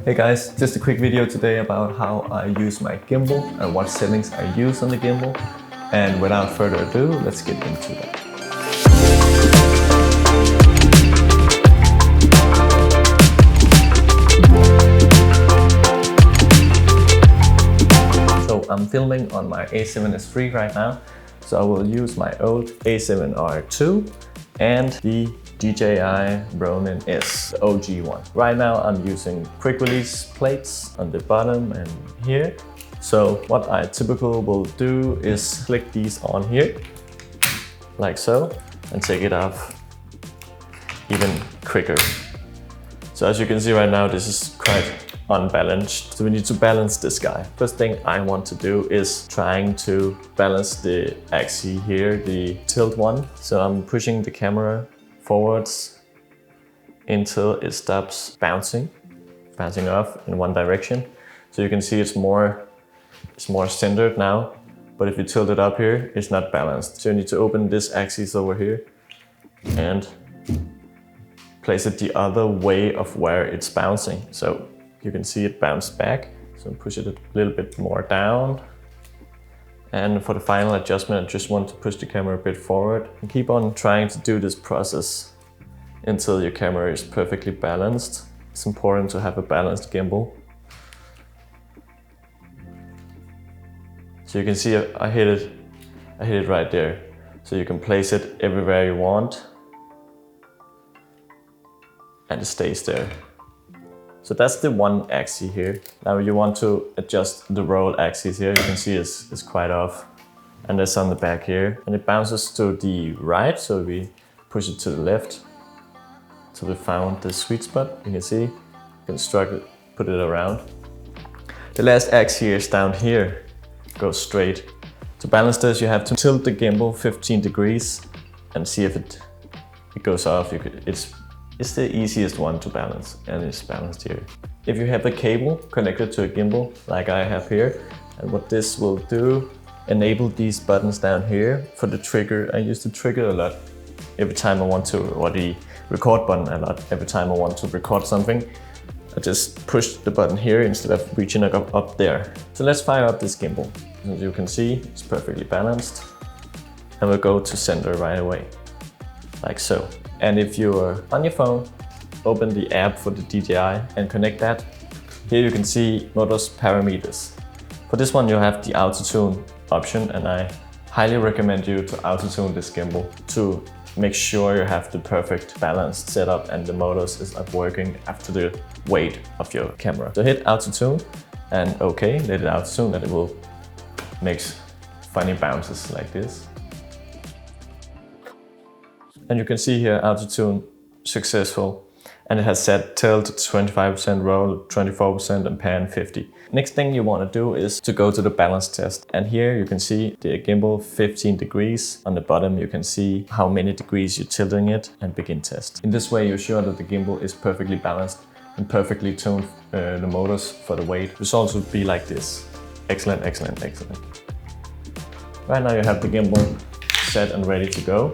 Hey guys, just a quick video today about how I use my gimbal and what settings I use on the gimbal. And without further ado, let's get into that. So I'm filming on my A7S III right now. So I will use my old A7R II and the DJI Ronin S, the OG one. Right now I'm using quick release plates on the bottom and here. So what I typically will do is click these on here, like so, and take it off even quicker. So as you can see right now, this is quite unbalanced. So we need to balance this guy. First thing I want to do is trying to balance the axis here, the tilt one. So I'm pushing the camera forwards until it stops bouncing off in one direction. So you can see it's more centered now, but if you tilt it up here, it's not balanced. So you need to open this axis over here and place it the other way of where it's bouncing. So you can see it bounce back. So push it a little bit more down. And for the final adjustment, I just want to push the camera a bit forward and keep on trying to do this process until your camera is perfectly balanced. It's important to have a balanced gimbal. So you can see I hit it right there. So you can place it everywhere you want and it stays there. So that's the one axis here. Now you want to adjust the roll axis here. You can see it's quite off. And that's on the back here. And it bounces to the right, so we push it to the left. So we found the sweet spot. You can see, you can put it around. The last axis here is down here, goes straight. To balance this, you have to tilt the gimbal 15 degrees and see if it goes off. It's the easiest one to balance, and it's balanced here. If you have a cable connected to a gimbal, like I have here, and what this will do, enable these buttons down here for the trigger. I use the trigger a lot every time I want to, or the record button a lot. Every time I want to record something, I just push the button here instead of reaching up there. So let's fire up this gimbal. As you can see, it's perfectly balanced. And we'll go to center right away, like so. And if you're on your phone, open the app for the DJI and connect that. Here you can see motors parameters. For this one you have the auto tune option, and I highly recommend you to auto tune this gimbal to make sure you have the perfect balanced setup and the motors is working after the weight of your camera. So hit auto tune and OK, let it auto tune, and it will make funny bounces like this. And you can see here auto tune successful, and it has set tilt 25%, roll 24% and pan 50. Next thing you want to do is to go to the balance test, and here you can see the gimbal 15 degrees. On the bottom you can see how many degrees you're tilting it, and begin test. In this way you're sure that the gimbal is perfectly balanced and perfectly tuned the motors for the weight. Results would be like this. Excellent, excellent, excellent. Right now you have the gimbal set and ready to go.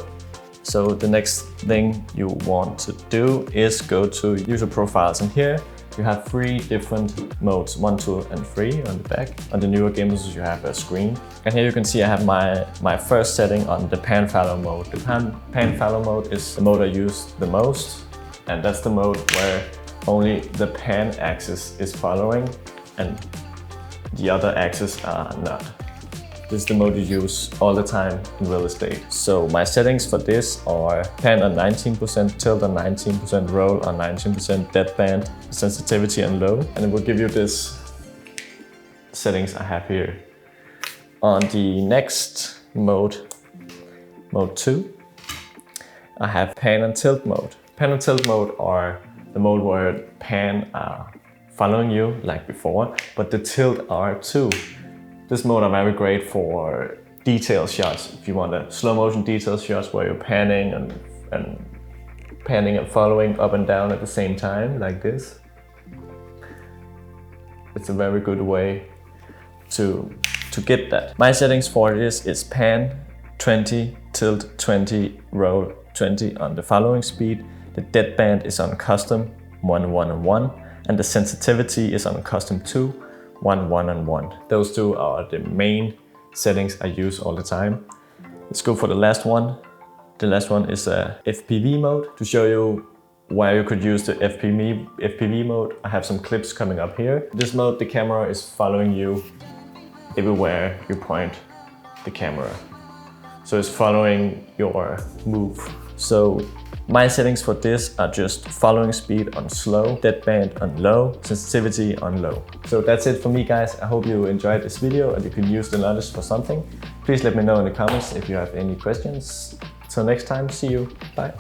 So the next thing you want to do is go to user profiles, and here you have 3 different modes, 1, 2 and 3 on the back. On the newer gimbals you have a screen, and here you can see I have my first setting on the pan follow mode. The pan follow mode is the mode I use the most, and that's the mode where only the pan axis is following and the other axes are not. This is the mode you use all the time in real estate. So my settings for this are pan on 19%, tilt on 19%, roll on 19%, deadband, sensitivity and low. And it will give you this settings I have here. On the next mode, mode 2, I have pan and tilt mode. Pan and tilt mode are the mode where pan are following you like before, but the tilt are too. This mode are very great for detail shots. If you want a slow motion detail shots where you're panning and following up and down at the same time, like this. It's a very good way to get that. My settings for this is pan 20, tilt 20, roll 20 on the following speed. The deadband is on custom 1, 1 and 1. and the sensitivity is on custom 2, 1, 1 and 1. Those two are the main settings I use all the time. Let's go for the last one. The last one is a FPV mode. To show you where you could use the FPV mode, I have some clips coming up here. This mode, the camera is following you everywhere you point the camera. So it's following your move. So my settings for this are just following speed on slow, deadband on low, sensitivity on low. So that's it for me, guys. I hope you enjoyed this video and you can use the knowledge for something. Please let me know in the comments if you have any questions. Till next time, see you. Bye.